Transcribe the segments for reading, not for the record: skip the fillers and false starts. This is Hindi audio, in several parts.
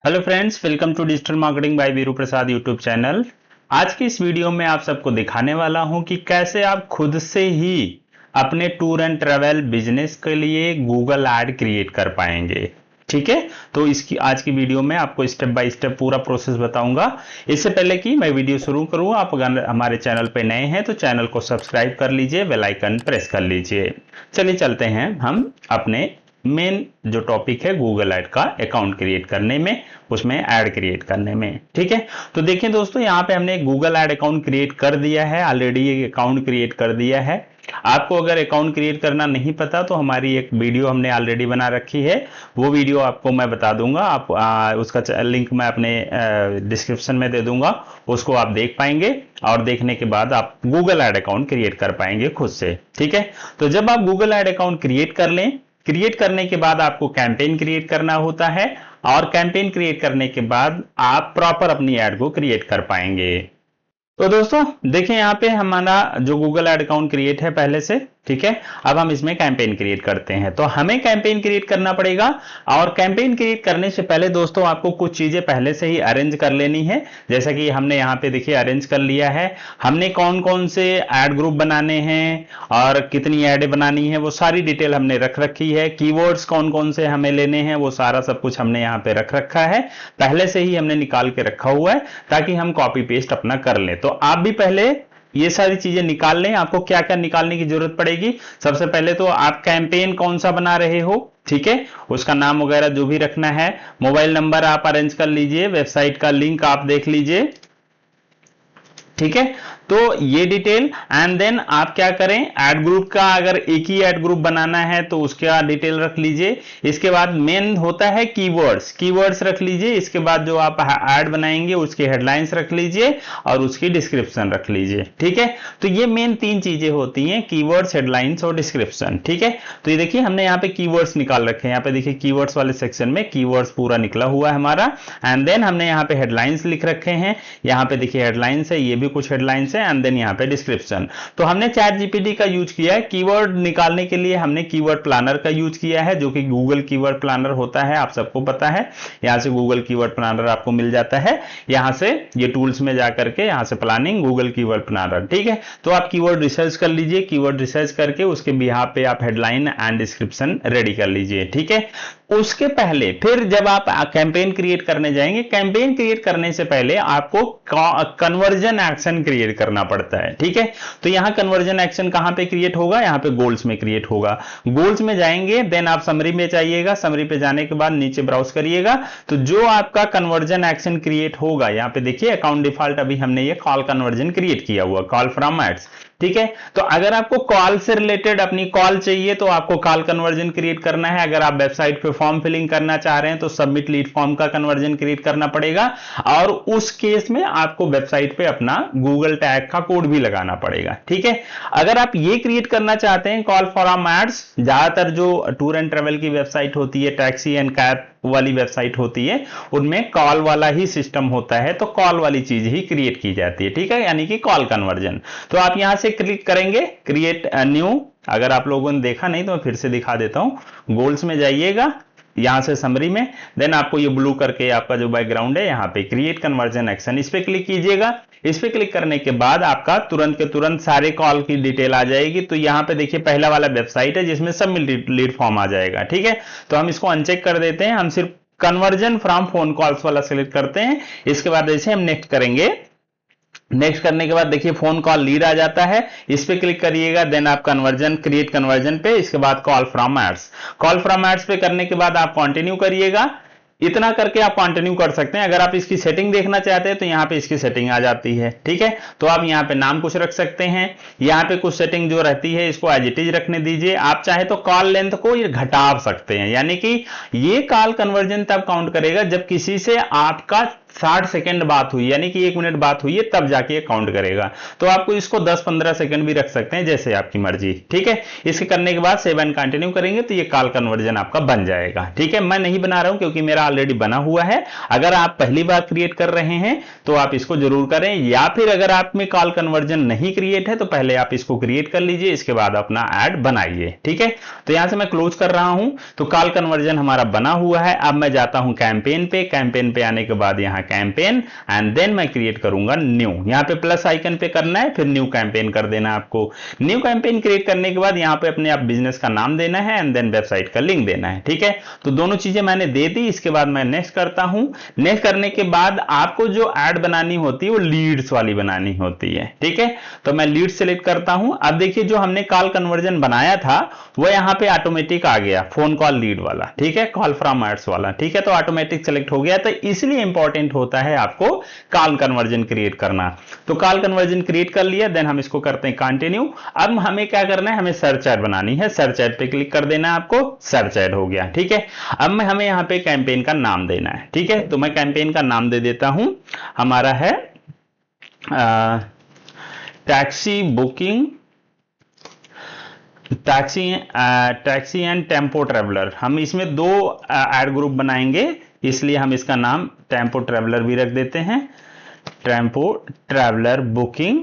Hello friends, welcome to digital marketing by Veeru Prasad YouTube channel. आज की इस वीडियो में आप सबको दिखाने वाला हूं कि कैसे आप खुद से ही अपने टूर एंड ट्रैवल बिजनेस के लिए गूगल ऐड क्रिएट कर पाएंगे। ठीक है, तो इसकी आज की वीडियो में आपको स्टेप बाय स्टेप पूरा प्रोसेस बताऊंगा। इससे पहले कि मैं वीडियो शुरू करूं, आप अगर हमारे चैनल पे नए हैं तो चैनल को सब्सक्राइब कर लीजिए, बेल आइकन प्रेस कर लीजिए। चलिए चलते हैं हम अपने मेन जो टॉपिक है गूगल ऐड का अकाउंट क्रिएट करने में, उसमें ऐड क्रिएट करने में। ठीक है, तो देखिए दोस्तों, यहाँ पे हमने गूगल ऐड अकाउंट क्रिएट कर दिया है, ऑलरेडी एक अकाउंट क्रिएट कर दिया है। आपको अगर अकाउंट क्रिएट करना नहीं पता तो हमारी एक वीडियो हमने ऑलरेडी बना रखी है, वो वीडियो आपको मैं बता दूंगा। आप उसका लिंक मैं अपने डिस्क्रिप्शन में दे दूंगा, उसको आप देख पाएंगे और देखने के बाद आप गूगल ऐड अकाउंट क्रिएट कर पाएंगे खुद से। ठीक है, तो जब आप गूगल ऐड अकाउंट क्रिएट कर लें, क्रिएट करने के बाद आपको कैंपेन क्रिएट करना होता है और कैंपेन क्रिएट करने के बाद आप प्रॉपर अपनी ऐड को क्रिएट कर पाएंगे। तो दोस्तों देखिए, यहाँ पे हमारा जो गूगल ऐड अकाउंट क्रिएट है पहले से। ठीक है, अब हम इसमें कैंपेन क्रिएट करते हैं। तो हमें कैंपेन क्रिएट करना पड़ेगा और कैंपेन क्रिएट करने से पहले दोस्तों आपको कुछ चीजें पहले से ही अरेंज कर लेनी है। जैसा कि हमने यहाँ पे देखिए अरेंज कर लिया है, हमने कौन कौन से ऐड ग्रुप बनाने हैं और कितनी ऐड बनानी है वो सारी डिटेल हमने रख रखी है। कीवर्ड्स कौन कौन से हमें लेने हैं वो सारा सब कुछ हमने यहाँ पे रख रखा है, पहले से ही हमने निकाल के रखा हुआ है ताकि हम कॉपी पेस्ट अपना कर लें। तो आप भी पहले ये सारी चीजें निकाल लें। आपको क्या क्या निकालने की जरूरत पड़ेगी, सबसे पहले तो आप कैंपेन कौन सा बना रहे हो, ठीक है, उसका नाम वगैरह जो भी रखना है, मोबाइल नंबर आप अरेंज कर लीजिए, वेबसाइट का लिंक आप देख लीजिए। ठीक है, तो ये डिटेल एंड देन आप क्या करें, ऐड ग्रुप का अगर एक ही ऐड ग्रुप बनाना है तो उसका डिटेल रख लीजिए। इसके बाद मेन होता है कीवर्ड्स, कीवर्ड्स रख लीजिए। इसके बाद जो आप ऐड बनाएंगे उसकी हेडलाइंस रख लीजिए और उसकी डिस्क्रिप्शन रख लीजिए। ठीक है, तो ये मेन तीन चीजें होती हैं, कीवर्ड्स, हेडलाइंस और डिस्क्रिप्शन। ठीक है, तो ये देखिए हमने यहाँ पे कीवर्ड्स निकाल रखे हैं। यहाँ पे देखिए कीवर्ड्स वाले सेक्शन में कीवर्ड्स पूरा निकला हुआ है हमारा एंड देन हमने यहाँ पे हेडलाइंस लिख रखे हैं। यहाँ पे देखिए हेडलाइंस है, ये भी कुछ हेडलाइंस है एंड देन यहाँ पे डिस्क्रिप्शन। तो हमने चैट जीपीटी का यूज किया है कीवर्ड निकालने के लिए, हमने कीवर्ड प्लानर का यूज किया है जो कि गूगल कीवर्ड प्लानर होता है, आप सबको पता है। यहाँ से गूगल कीवर्ड प्लानर आपको मिल जाता है, यहाँ से ये टूल्स में जाकर के यहाँ से प्लानिंग गूगल कीवर्ड प्लानर। ठीक है, तो आप कीवर्ड रिसर्च कर लीजिए, कीवर्ड रिसर्च करके उसके बिहाफ पे आप हेडलाइन एंड डिस्क्रिप्शन रेडी कर लीजिए। ठीक है, उसके पहले फिर जब आप कैंपेन क्रिएट करने जाएंगे, कैंपेन क्रिएट करने से पहले आपको कन्वर्जन एक्शन क्रिएट करना पड़ता है। ठीक है, तो यहां कन्वर्जन एक्शन कहां पे क्रिएट होगा, यहां पे गोल्स में क्रिएट होगा। गोल्स में जाएंगे, देन आप समरी में जाइएगा, समरी पे जाने के बाद नीचे ब्राउज करिएगा, तो जो आपका कन्वर्जन एक्शन क्रिएट होगा, यहां पे देखिए अकाउंट डिफॉल्ट अभी हमने ये कॉल कन्वर्जन क्रिएट किया हुआ, कॉल फ्रॉम एड्स। ठीक है, तो अगर आपको कॉल से रिलेटेड अपनी कॉल चाहिए तो आपको कॉल कन्वर्जन क्रिएट करना है। अगर आप वेबसाइट पे फॉर्म फिलिंग करना चाह रहे हैं तो सबमिट लीड फॉर्म का कन्वर्जन क्रिएट करना पड़ेगा और उस केस में आपको वेबसाइट पे अपना गूगल टैग का कोड भी लगाना पड़ेगा। ठीक है, अगर आप ये क्रिएट करना चाहते हैं कॉल फॉर एड्स, ज्यादातर जो टूर एंड ट्रेवल की वेबसाइट होती है, टैक्सी एंड कैब वाली वेबसाइट होती है, उनमें कॉल वाला ही सिस्टम होता है, तो कॉल वाली चीज ही क्रिएट की जाती है। ठीक है, यानी कि कॉल कन्वर्जन। तो आप यहां से क्लिक करेंगे क्रिएट न्यू। अगर आप लोगों ने देखा नहीं तो मैं फिर से दिखा देता हूं, गोल्स में जाइएगा, यहां से समरी में, देन आपको ये ब्लू करके आपका जो बैकग्राउंड है यहाँ पे क्रिएट कन्वर्जन एक्शन, इस पे क्लिक कीजिएगा। इस पे क्लिक करने के बाद आपका तुरंत के तुरंत सारे कॉल की डिटेल आ जाएगी। तो यहाँ पे देखिए पहला वाला वेबसाइट है जिसमें सबमिट लीड फॉर्म आ जाएगा। ठीक है, तो हम इसको अनचेक कर देते हैं, हम सिर्फ कन्वर्जन फ्रॉम फोन कॉल्स वाला सिलेक्ट करते हैं। इसके बाद जैसे हम नेक्स्ट करेंगे, नेक्स्ट करने के बाद देखिए फोन कॉल लीड आ जाता है, इस पे क्लिक करिएगा, देन आप कन्वर्जन क्रिएट कन्वर्जन पे, इसके बाद call from ads, call from ads पे करने के बाद आप कंटिन्यू करिएगा। इतना करके आप कंटिन्यू कर सकते हैं। अगर आप इसकी सेटिंग देखना चाहते हैं तो यहाँ पे इसकी सेटिंग आ जाती है। ठीक है, तो आप यहाँ पे नाम कुछ रख सकते हैं, यहाँ पे कुछ सेटिंग जो रहती है इसको एज इट इज रखने दीजिए। आप चाहे तो कॉल लेंथ को ये घटा सकते हैं, यानी कि ये कॉल कन्वर्जन तब काउंट करेगा जब किसी से आपका 60 सेकंड बात हुई, यानी कि 1 मिनट बात हुई है, तब जाके काउंट करेगा। तो आपको इसको 10-15 सेकंड भी रख सकते हैं, जैसे आपकी मर्जी। ठीक है, इसके करने के बाद सेव एंड कंटिन्यू करेंगे तो ये कॉल कन्वर्जन आपका बन जाएगा। ठीक है, मैं नहीं बना रहा हूं क्योंकि मेरा ऑलरेडी बना हुआ है। अगर आप पहली बार क्रिएट कर रहे हैं तो आप इसको जरूर करें, या फिर अगर आप में कॉल कन्वर्जन नहीं क्रिएट है तो पहले आप इसको क्रिएट कर लीजिए, इसके बाद अपना ऐड बनाइए। ठीक है, तो यहां से मैं क्लोज कर रहा हूं, तो कॉल कन्वर्जन हमारा बना हुआ है। अब मैं जाता हूं कैंपेन पे, कैंपेन पे आने के बाद यहां कैंपेन एंड देन मैं क्रिएट करूंगा न्यू। यहां पे प्लस आइकन पे करना है, फिर न्यू कैंपेन कर देना आपको। न्यू कैंपेन क्रिएट करने के बाद यहां पे अपने आप बिजनेस का नाम देना है एंड देन वेबसाइट का लिंक देना है। ठीक है, तो दोनों चीजें मैंने दे दी। इसके बाद मैं नेक्स्ट करता हूं। नेक्स्ट करने के बाद आपको जो ऐड बनानी होती है वो लीड्स वाली बनानी होती है। ठीक है, तो मैं लीड सेलेक्ट करता हूं। अब देखिए जो हमने कॉल कन्वर्जन बनाया था वो यहां पे ऑटोमेटिक आ गया, फोन कॉल लीड वाला। ठीक है, कॉल फ्रॉम एड्स वाला। ठीक है, तो ऑटोमेटिक सेलेक्ट हो गया। तो इसलिए इंपॉर्टेंट होता है आपको कॉल कन्वर्जन क्रिएट करना। तो कॉल कन्वर्जन क्रिएट कर लिया, देन हम इसको करते हैं कंटिन्यू। अब हमें क्या करना है, हमें सर्च ऐड बनानी है। सर्च ऐड पे क्लिक कर देना है आपको, सर्च ऐड हो गया। ठीक है, अब हमें यहां पे कैंपेन का नाम देना है। ठीक है, तो मैं कैंपेन का नाम दे देता हूं, हमारा है taxi booking, taxi and tempo traveller. हम इसमें 2 ऐड ग्रुप बनाएंगे, इसलिए हम इसका नाम टेम्पो ट्रेवलर भी रख देते हैं। Tempo traveller booking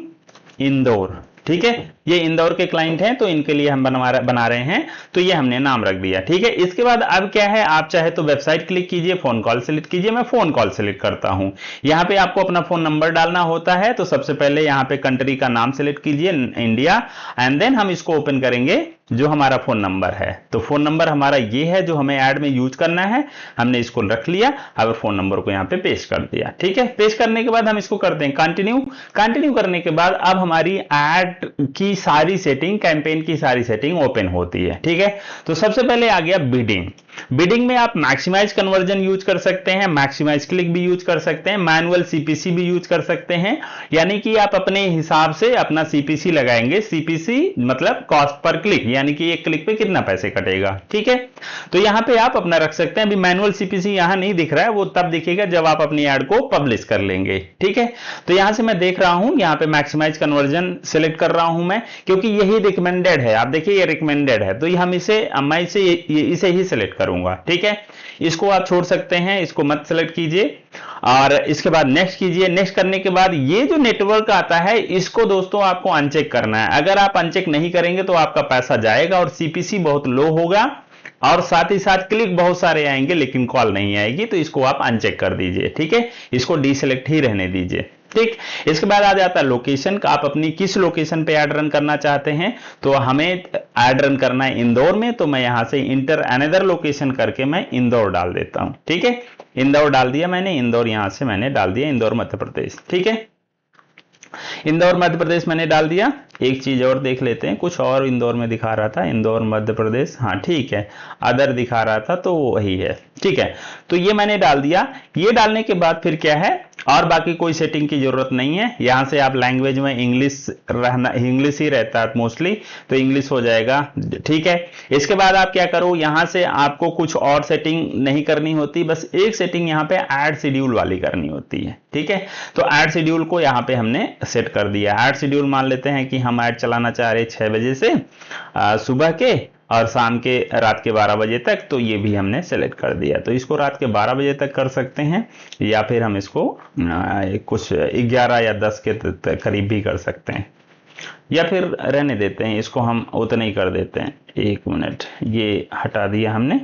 Indore. ठीक है, ये इंदौर के क्लाइंट हैं तो इनके लिए हम बना रहे हैं, तो ये हमने नाम रख दिया। ठीक है, इसके बाद अब क्या है, आप चाहे तो वेबसाइट क्लिक कीजिए, फोन कॉल सेलेक्ट कीजिए। मैं फोन कॉल सेलेक्ट करता हूं। यहां पे आपको अपना फोन नंबर डालना होता है, तो सबसे पहले यहां पे कंट्री का नाम सेलेक्ट कीजिए, इंडिया, एंड देन हम इसको ओपन करेंगे जो हमारा फोन नंबर है। तो फोन नंबर हमारा ये है जो हमें ऐड में यूज करना है, हमने इसको रख लिया। अब फोन नंबर को यहां पे पेस्ट कर दिया। ठीक है, पेस्ट करने के बाद हम इसको करते हैं कंटिन्यू। कंटिन्यू करने के बाद अब हमारी ऐड की सारी सेटिंग, कैंपेन की सारी सेटिंग ओपन होती है। ठीक है, तो सबसे पहले आ गया बिडिंग। बिडिंग में आप मैक्सिमाइज कन्वर्जन यूज कर सकते हैं, मैक्सिमाइज क्लिक भी यूज कर सकते हैं, मैनुअल सीपीसी भी यूज कर सकते हैं, यानी कि आप अपने हिसाब से अपना सीपीसी लगाएंगे। सीपीसी मतलब कॉस्ट पर क्लिक, यानी कि एक क्लिक पे कितना पैसे कटेगा। ठीक है, तो यहां पे आप अपना रख सकते हैं। अभी मैनुअल सीपीसी यहां नहीं दिख रहा है, वो तब दिखेगा जब आप अपनी ऐड को पब्लिश कर लेंगे। ठीक है, तो यहां से मैं देख रहा हूं, यहां पे मैक्सिमाइज कन्वर्जन सिलेक्ट कर रहा हूं मैं, क्योंकि यही रिकमेंडेड है। आप देखिए ये रिकमेंडेड है, तो हम मैं इसे ही सिलेक्ट करूंगा। ठीक है, इसको आप छोड़ सकते हैं, इसको मत सिलेक्ट कीजिए। और इसके बाद नेक्स्ट कीजिए। नेक्स्ट करने के बाद ये जो नेटवर्क आता है इसको दोस्तों आपको अनचेक करना है। अगर आप अनचेक नहीं करेंगे तो आपका पैसा जाएगा और सीपीसी बहुत लो होगा, और साथ ही साथ क्लिक बहुत सारे आएंगे लेकिन कॉल नहीं आएगी। तो इसको आप अनचेक कर दीजिए। ठीक है, इसको डीसेलेक्ट ही रहने दीजिए। ठीक, इसके बाद आ जाता है लोकेशन का, आप अपनी किस लोकेशन पे ऐड रन करना चाहते हैं। तो हमें ऐड रन करना है इंदौर में, तो मैं यहां से इंटर अनदर लोकेशन करके मैं इंदौर डाल देता हूं। ठीक है, इंदौर डाल दिया मैंने, इंदौर यहां से मैंने डाल दिया, इंदौर मध्य प्रदेश। ठीक है, इंदौर मध्य प्रदेश मैंने डाल दिया। एक चीज और देख लेते हैं, कुछ और इंदौर में दिखा रहा था, इंदौर मध्य प्रदेश, हाँ ठीक है, अदर दिखा रहा था तो वही है। ठीक है, तो ये मैंने डाल दिया। ये डालने के बाद फिर क्या है, और बाकी कोई सेटिंग की जरूरत नहीं है। यहां से आप लैंग्वेज में इंग्लिश रहना, इंग्लिश ही रहता है मोस्टली, तो इंग्लिश हो जाएगा। ठीक है, इसके बाद आप क्या करो, यहां से आपको कुछ और सेटिंग नहीं करनी होती, बस एक सेटिंग यहां पे ऐड शेड्यूल वाली करनी होती है। ठीक है, तो ऐड शेड्यूल को यहां पे हमने सेट कर दिया। ऐड शेड्यूल मान लेते हैं कि हम ऐड चलाना चाह रहे 6 बजे से सुबह के और शाम के रात के 12 बजे तक, तो ये भी हमने सेलेक्ट कर दिया। तो इसको रात के 12 बजे तक कर सकते हैं, या फिर हम इसको कुछ 11 या 10 के करीब भी कर सकते हैं, या फिर रहने देते हैं, इसको हम उतना ही कर देते हैं। 1 मिनट, ये हटा दिया हमने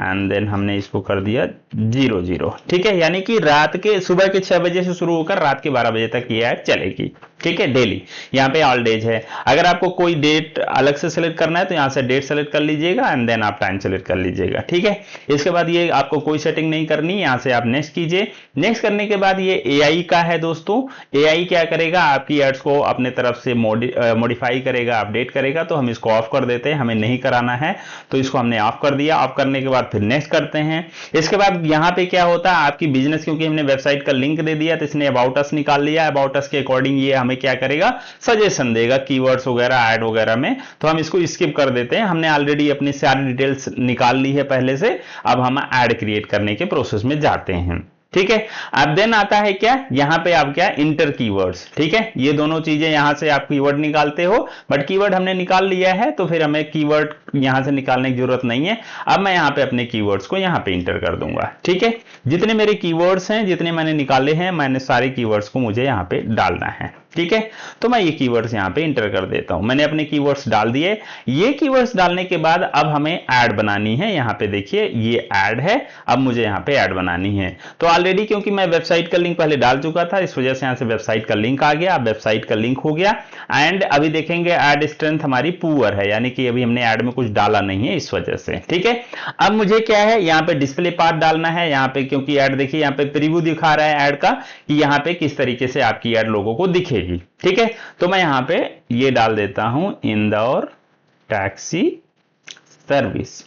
एंड देन हमने इसको कर दिया 00। ठीक है, यानी कि रात के सुबह के 6 बजे से शुरू होकर रात के 12 बजे तक ये ऐड चलेगी। ठीक है, डेली। यहाँ पे ऑल डेज है। अगर आपको कोई डेट अलग से सेलेक्ट करना है तो यहाँ से डेट सेलेक्ट कर लीजिएगा एंड देन आप टाइम सेलेक्ट कर लीजिएगा। ठीक है, इसके बाद ये आपको कोई सेटिंग नहीं करनी, यहाँ से आप नेक्स्ट कीजिए। नेक्स्ट करने के बाद ये एआई का है दोस्तों। एआई क्या करेगा, आपकी एड्स को अपने तरफ से मॉडिफाई करेगा, अपडेट करेगा। तो हम इसको ऑफ कर देते हैं, हमें नहीं कराना है, तो इसको हमने ऑफ कर दिया। ऑफ करने के बाद फिर नेक्स्ट करते हैं। इसके बाद यहाँ पे क्या होता है, आपकी बिजनेस, क्योंकि हमने वेबसाइट का लिंक दे दिया तो इसने अबाउट अस निकाल लिया। अबाउट अस के अकॉर्डिंग ये हमें क्या करेगा, सजेशन देगा कीवर्ड्स वगैरह ऐड वगैरह में। तो हम इसको स्किप कर देते हैं, हमने ऑलरेडी अपनी सारी डिटेल्स निकाल ली है पहले से। अब हम ऐड क्रिएट करने के प्रोसेस में जाते हैं। ठीक है। अब देन आता है क्या, यहां पे आप क्या इंटर कीवर्ड्स, ठीक है। ये दोनों चीजें यहां से आप कीवर्ड निकालते हो, बट कीवर्ड हमने निकाल लिया है तो फिर हमें कीवर्ड यहां से निकालने की जरूरत नहीं है। अब मैं यहां पे अपने कीवर्ड्स को यहां पे इंटर कर दूंगा, ठीक है। जितने मेरे कीवर्ड्स हैं, जितने मैंने निकाले हैं, मैंने सारे कीवर्ड्स को मुझे यहां पे डालना है, ठीक है। तो मैं ये कीवर्ड्स यहां पे इंटर कर देता हूं। मैंने अपने कीवर्ड्स डाल दिए। ये कीवर्ड्स डालने के बाद अब हमें ऐड बनानी है। यहां पे देखिए ये ऐड है, अब मुझे यहां पे ऐड बनानी है। तो ऑलरेडी क्योंकि मैं वेबसाइट का लिंक पहले डाल चुका था, इस वजह से यहां से वेबसाइट का लिंक आ गया। अब वेबसाइट का लिंक हो गया एंड अभी देखेंगे ऐड स्ट्रेंथ हमारी पुअर है, यानी कि अभी हमने ऐड में कुछ डाला नहीं है इस वजह से, ठीक है। अब मुझे क्या है, यहां पे डिस्प्ले पाथ डालना है यहां पे, क्योंकि ऐड देखिए यहां पे प्रीव्यू दिखा रहा है ऐड का कि यहां पे किस तरीके से आपकी ऐड लोगों को दिखेगी, ठीक है। तो मैं यहां पे ये डाल देता हूं, इंदौर टैक्सी सर्विस,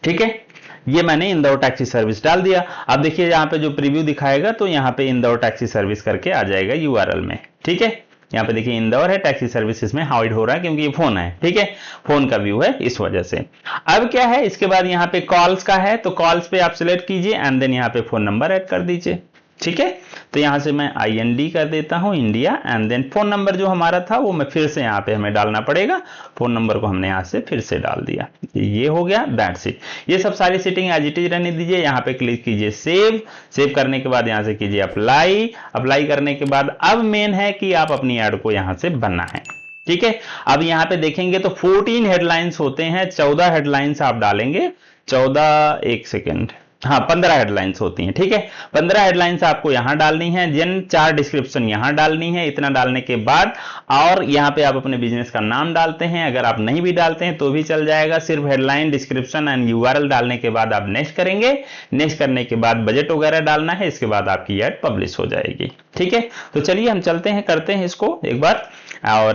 ठीक है। ये मैंने इंदौर टैक्सी सर्विस डाल दिया। अब देखिए यहां पे जो प्रीव्यू दिखाएगा तो यहां पे इंदौर टैक्सी सर्विस करके आ जाएगा यूआरएल में, ठीक है। यहां पे देखिए इंदौर है, टैक्सी सर्विस इसमें हाइड हो रहा है क्योंकि ये फोन है, ठीक है। फोन का व्यू है इस वजह से। अब क्या है, इसके बाद यहां पे कॉल्स का है, तो कॉल्स पे आप सिलेक्ट कीजिए एंड देन यहां पे फोन नंबर ऐड कर दीजिए, ठीक है। तो यहां से मैं IND कर देता हूं, India, and then phone number जो हमारा था वो मैं फिर से यहां पे हमें डालना पड़ेगा। फोन नंबर को हमने यहां से फिर से डाल दिया। ये हो गया, दैट्स इट। ये सब सारी सेटिंग एज इट इज रहने दीजिए। यहां पे क्लिक कीजिए सेव, सेव करने के बाद यहां से कीजिए अप्लाई, अप्लाई करने के बाद अब मेन है कि आप अपनी ऐड को यहां से बनना है, ठीक है। अब यहां पे देखेंगे तो 14 हेडलाइंस होते हैं, 14 हेडलाइंस आप डालेंगे। 14, एक सेकेंड, हाँ 15 हेडलाइंस होती हैं, ठीक है। 15 हेडलाइंस आपको यहां डालनी है, जिन 4 डिस्क्रिप्शन यहां डालनी है। इतना डालने के बाद और यहां पे आप अपने बिजनेस का नाम डालते हैं, अगर आप नहीं भी डालते हैं तो भी चल जाएगा। सिर्फ हेडलाइन, डिस्क्रिप्शन एंड यूआरएल डालने के बाद आप नेक्स्ट करेंगे। नेक्स्ट करने के बाद बजट वगैरह डालना है, इसके बाद आपकी ऐड पब्लिश हो जाएगी, ठीक है। तो चलिए हम चलते हैं, करते हैं इसको एक बार और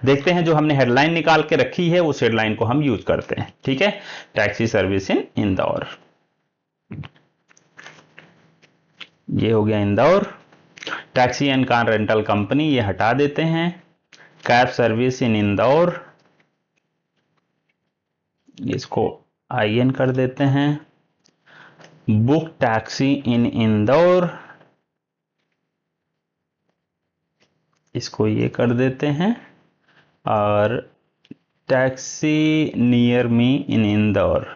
देखते हैं जो हमने हेडलाइन निकाल के रखी है उस हेडलाइन को हम यूज करते हैं, ठीक है। टैक्सी सर्विस इन इंदौर, ये हो गया Indore. Taxi and car rental company, ये हटा देते हैं। कैब सर्विस इन इंदौर, इसको IN कर देते हैं। बुक टैक्सी इन इंदौर, इसको ये कर देते हैं। और taxi near me in Indore,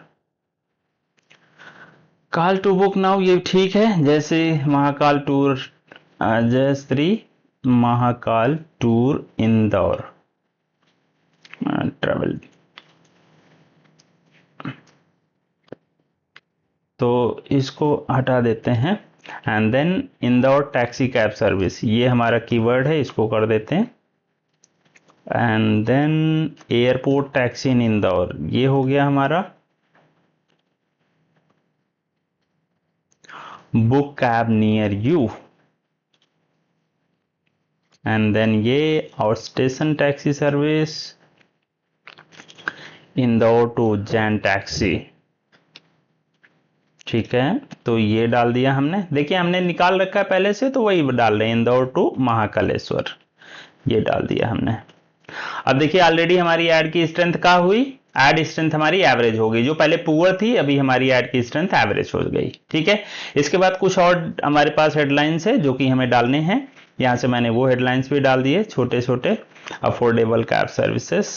call to book now, ये ठीक है। जैसे Mahakal tour, Jai Shri Mahakal tour Indore travel, तो इसको हटा देते हैं। And then Indore taxi cab service, ये हमारा कीवर्ड है, इसको कर देते हैं। And then airport taxi in Indore, ये हो गया हमारा। Book cab near you, and then ये outstation taxi service Indore to Jain taxi, ठीक है। तो ये डाल दिया हमने, देखिए हमने निकाल रखा है पहले से तो वही डाल रहे हैं, इंदौर टू महाकालेश्वर, ये डाल दिया हमने। अब देखिए ऑलरेडी हमारी ऐड की स्ट्रेंथ क्या हुई, ऐड स्ट्रेंथ हमारी एवरेज हो गई। जो पहले पुअर थी अभी हमारी ऐड की स्ट्रेंथ एवरेज हो गई, ठीक है। इसके बाद कुछ और हमारे पास हेडलाइंस है जो कि हमें डालने हैं। यहां से मैंने वो हेडलाइंस भी डाल दिए, छोटे छोटे। Affordable cab services,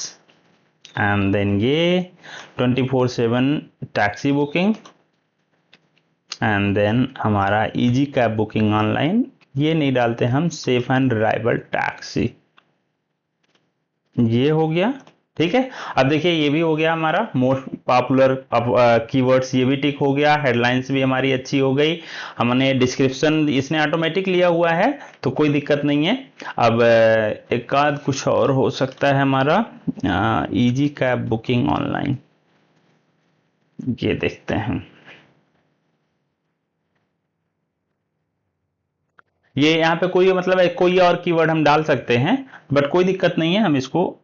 and then ये 24/7 टैक्सी बुकिंग, एंड देन हमारा इजी कैब बुकिंग ऑनलाइन, ये नहीं डालते हम, सेफ एंड रिलायबल टैक्सी, ये हो गया, ठीक है। अब देखिए ये भी हो गया हमारा मोस्ट पॉपुलर कीवर्ड्स, ये भी टिक हो गया। हेडलाइंस भी हमारी अच्छी हो गई। हमने डिस्क्रिप्शन इसने ऑटोमेटिक लिया हुआ है तो कोई दिक्कत नहीं है। अब एक आध कुछ और हो सकता है हमारा, इजी कैब बुकिंग ऑनलाइन, ये देखते हैं। ये यहाँ पे कोई मतलब है, कोई और कीवर्ड हम डाल सकते हैं बट कोई दिक्कत नहीं है, हम इसको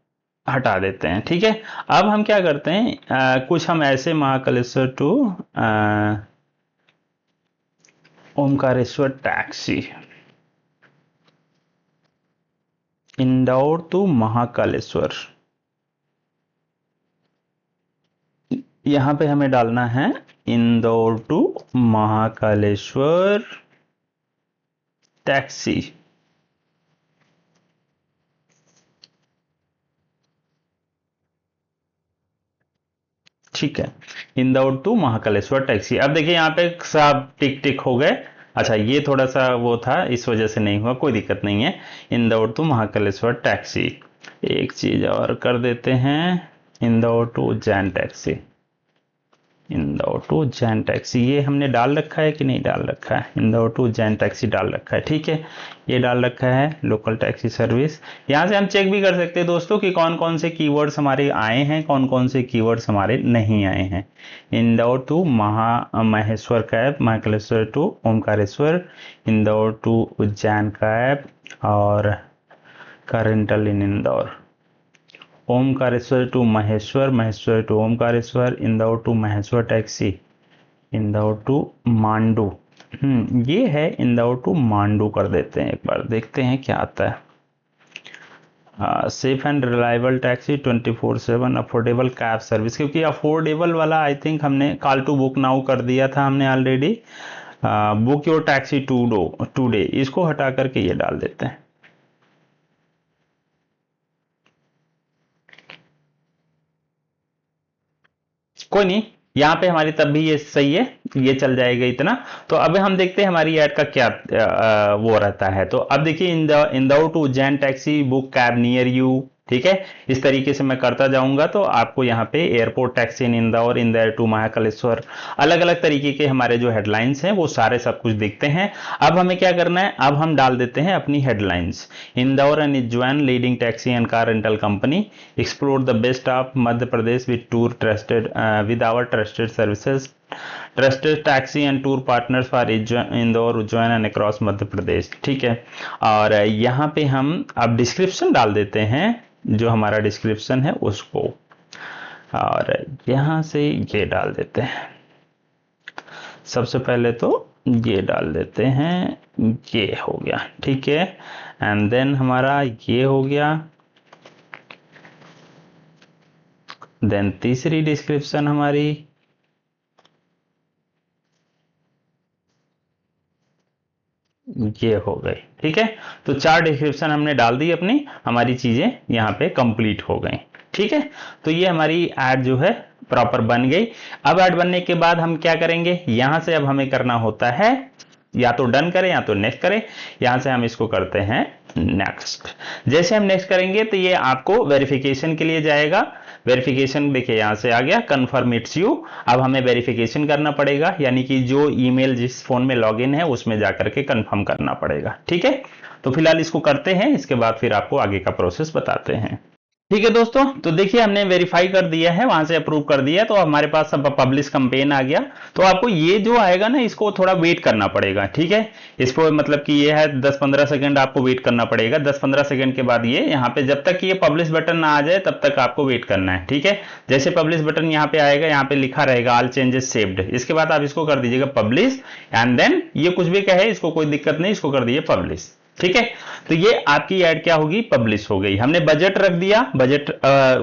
हटा देते हैं, ठीक है। अब हम क्या करते हैं, कुछ हम ऐसे, Mahakaleshwar to Omkareshwar taxi, Indore to Mahakaleshwar, यहां पे हमें डालना है इंदौर टू महाकालेश्वर टैक्सी। ठीक है, इंदौर टू महाकालेश्वर टैक्सी। अब देखिए यहाँ पे सब टिक टिक हो गए। अच्छा, ये थोड़ा सा वो था, इस वजह से नहीं हुआ, कोई दिक्कत नहीं है। Indore to Mahakaleshwar taxi. एक चीज और कर देते हैं, Indore to Ujjain taxi. Indore to Ujjain taxi ये हमने डाल रखा है कि नहीं डाल रखा है? इंदौर टू उज्जैन टैक्सी डाल रखा है। ठीक है, ये डाल रखा है लोकल टैक्सी सर्विस। यहाँ से हम चेक भी कर सकते हैं दोस्तों कि कौन कौन से कीवर्ड्स हमारे आए हैं, कौन कौन से कीवर्ड्स हमारे नहीं आए हैं। Indore to Maheshwar cab, Mahakaleshwar to Omkareshwar, Indore to Ujjain cab और car rental in Indore, Omkareshwar to Maheshwar, Maheshwar to Omkareshwar, Indore to Maheshwar taxi, Indore to Mandu. ये है इंदौर टू मांडू कर देते हैं, एक बार देखते हैं क्या आता है। Safe and reliable taxi 24/7 affordable cab service, क्योंकि अफोर्डेबल वाला आई थिंक हमने कॉल टू बुक नाउ कर दिया था हमने already. Book your taxi today, इसको हटा करके ये डाल देते हैं। कोई नहीं, यहाँ पे हमारी तब भी ये सही है, ये चल जाएगा इतना। तो अब हम देखते हैं हमारी ऐड का क्या वो रहता है। तो अब देखिए, Indore to Ujjain taxi book cab near you. ठीक है, इस तरीके से मैं करता जाऊंगा तो आपको यहाँ पे airport taxi in Indore, Indore to Mahakaleshwar, अलग अलग तरीके के हमारे जो हेडलाइंस हैं वो सारे सब कुछ दिखते हैं। अब हमें क्या करना है, अब हम डाल देते हैं अपनी headlines. Indore and Ujjain leading taxi and car rental company explore the best of Madhya Pradesh with tour trusted with our trusted services, trusted taxi and tour partners for Indore Ujjain and across Madhya Pradesh. ठीक है, और यहाँ पे हम अब डिस्क्रिप्शन डाल देते हैं, जो हमारा डिस्क्रिप्शन है उसको, और यहाँ से ये डाल देते हैं। सबसे पहले तो ये डाल देते हैं, ये हो गया। ठीक है, एंड देन हमारा ये हो गया। देन तीसरी डिस्क्रिप्शन हमारी ये हो गई। ठीक है, तो 4 डिस्क्रिप्शन हमने डाल दी अपनी, हमारी चीजें यहाँ पे कंप्लीट हो गई। ठीक है, तो ये हमारी ऐड जो है प्रॉपर बन गई। अब ऐड बनने के बाद हम क्या करेंगे, यहां से अब हमें करना होता है, या तो डन करें या तो नेक्स्ट करें। यहां से हम इसको करते हैं नेक्स्ट। जैसे हम नेक्स्ट करेंगे तो ये आपको वेरिफिकेशन के लिए जाएगा। वेरिफिकेशन देखिए यहां से आ गया, कंफर्म इट्स यू। अब हमें वेरिफिकेशन करना पड़ेगा, यानी कि जो ईमेल जिस फोन में लॉगिन है उसमें जाकर के कंफर्म करना पड़ेगा। ठीक है, तो फिलहाल इसको करते हैं, इसके बाद फिर आपको आगे का प्रोसेस बताते हैं। ठीक है दोस्तों, तो देखिए हमने वेरीफाई कर दिया है, वहां से अप्रूव कर दिया, तो हमारे पास सब पब्लिश कैंपेन आ गया। तो आपको ये जो आएगा ना, इसको थोड़ा वेट करना पड़ेगा। ठीक है, इसको मतलब कि ये है 10-15 सेकंड आपको वेट करना पड़ेगा। 10-15 सेकंड के बाद ये यहाँ पे, जब तक ये पब्लिश बटन ना आ जाए तब तक आपको वेट करना है। ठीक है, जैसे पब्लिश बटन यहाँ पे आएगा, यहाँ पे लिखा रहेगा ऑल चेंजेस सेव्ड, इसके बाद आप इसको कर दीजिएगा पब्लिश, एंड देन ये कुछ भी कहे इसको कोई दिक्कत नहीं, इसको कर दीजिए पब्लिश। ठीक है, तो ये आपकी ऐड क्या होगी, पब्लिश हो गई। हमने बजट रख दिया, बजट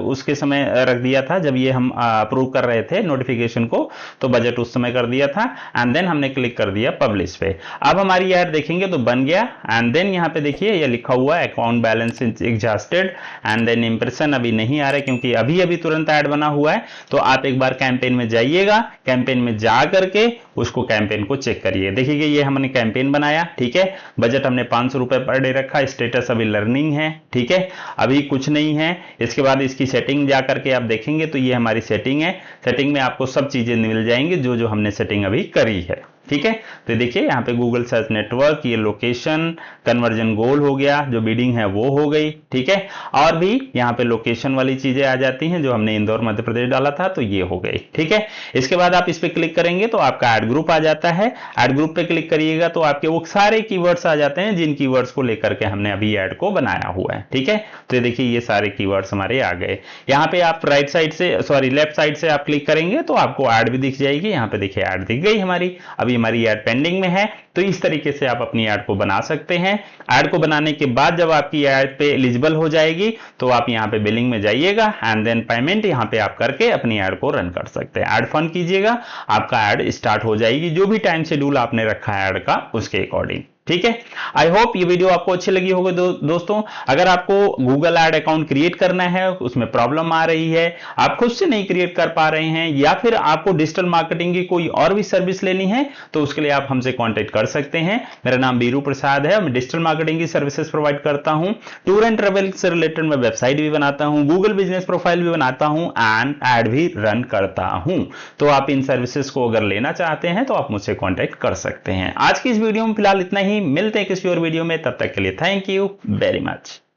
उसके समय रख दिया था जब ये हम अप्रूव कर रहे थे नोटिफिकेशन को, तो बजट उस समय कर दिया था, एंड देन हमने क्लिक कर दिया पब्लिश पे। अब हमारी ऐड देखेंगे तो बन गया, एंड देन यहाँ पे देखिए ये लिखा हुआ है account balance exhausted, and then impression अभी नहीं आ रहा है क्योंकि अभी अभी तुरंत ऐड बना हुआ है। तो आप एक बार कैंपेन में जाइएगा, कैंपेन में जा करके उसको कैंपेन को चेक करिए। देखिए ये हमने कैंपेन बनाया। ठीक है, बजट हमने 500 रुपए पर डे रखा, स्टेटस अभी लर्निंग है। ठीक है, अभी कुछ नहीं है। इसके बाद इसकी सेटिंग जा करके आप देखेंगे तो ये हमारी सेटिंग है। सेटिंग में आपको सब चीजें मिल जाएंगी जो जो हमने सेटिंग अभी करी है। ठीक है, तो देखिए यहाँ पे गूगल सर्च नेटवर्क, ये लोकेशन, कन्वर्जन गोल हो गया, जो बिडिंग है वो हो गई। ठीक है, और भी यहाँ पे लोकेशन वाली चीजें आ जाती हैं, जो हमने इंदौर मध्य प्रदेश डाला था तो ये हो गई। ठीक है, इसके बाद आप इस पे क्लिक करेंगे तो आपका एड ग्रुप आ जाता है। एड ग्रुप पे क्लिक करिएगा तो आपके वो सारे कीवर्ड्स आ जाते हैं जिन कीवर्ड्स को लेकर के हमने अभी ऐड को बनाया हुआ है। ठीक है, तो ये देखिए ये सारे कीवर्ड्स हमारे आ गए। यहाँ पे आप राइट साइड से, सॉरी लेफ्ट साइड से आप क्लिक करेंगे तो आपको ऐड भी दिख जाएगी। यहाँ पे देखिए ऐड दिख गई हमारी। अभी हमारी ऐड पेंडिंग में है। तो इस तरीके से आप अपनी ऐड को बना सकते हैं। ऐड को बनाने के बाद जब आपकी ऐड पे एलिजिबल हो जाएगी तो आप यहाँ पे बिलिंग में जाइएगा एंड देन पेमेंट यहाँ पे आप करके अपनी ऐड को रन कर सकते हैं। ऐड फन कीजिएगा, आपका ऐड स्टार्ट हो जाएगी जो भी टाइम शेड्यूल आपने रखा है ऐड का उसके अकॉर्डिंग। ठीक है, आई होप ये वीडियो आपको अच्छी लगी होगी दोस्तों। अगर आपको गूगल ऐड अकाउंट क्रिएट करना है, उसमें प्रॉब्लम आ रही है, आप खुद से नहीं क्रिएट कर पा रहे हैं, या फिर आपको डिजिटल मार्केटिंग की कोई और भी सर्विस लेनी है, तो उसके लिए आप हमसे कांटेक्ट कर सकते हैं। मेरा नाम बीरू प्रसाद है, मैं डिजिटल मार्केटिंग की सर्विसेज प्रोवाइड करता हूं। टूर एंड ट्रेवल से रिलेटेड मैं वेबसाइट भी बनाता हूं, गूगल बिजनेस प्रोफाइल भी बनाता हूं एंड ऐड भी रन करता हूं। तो आप इन सर्विसेज को अगर लेना चाहते हैं तो आप मुझसे कांटेक्ट कर सकते हैं। आज की इस वीडियो में फिलहाल इतना ही, मिलते हैं किसी और वीडियो में, तब तक के लिए थैंक यू वेरी मच।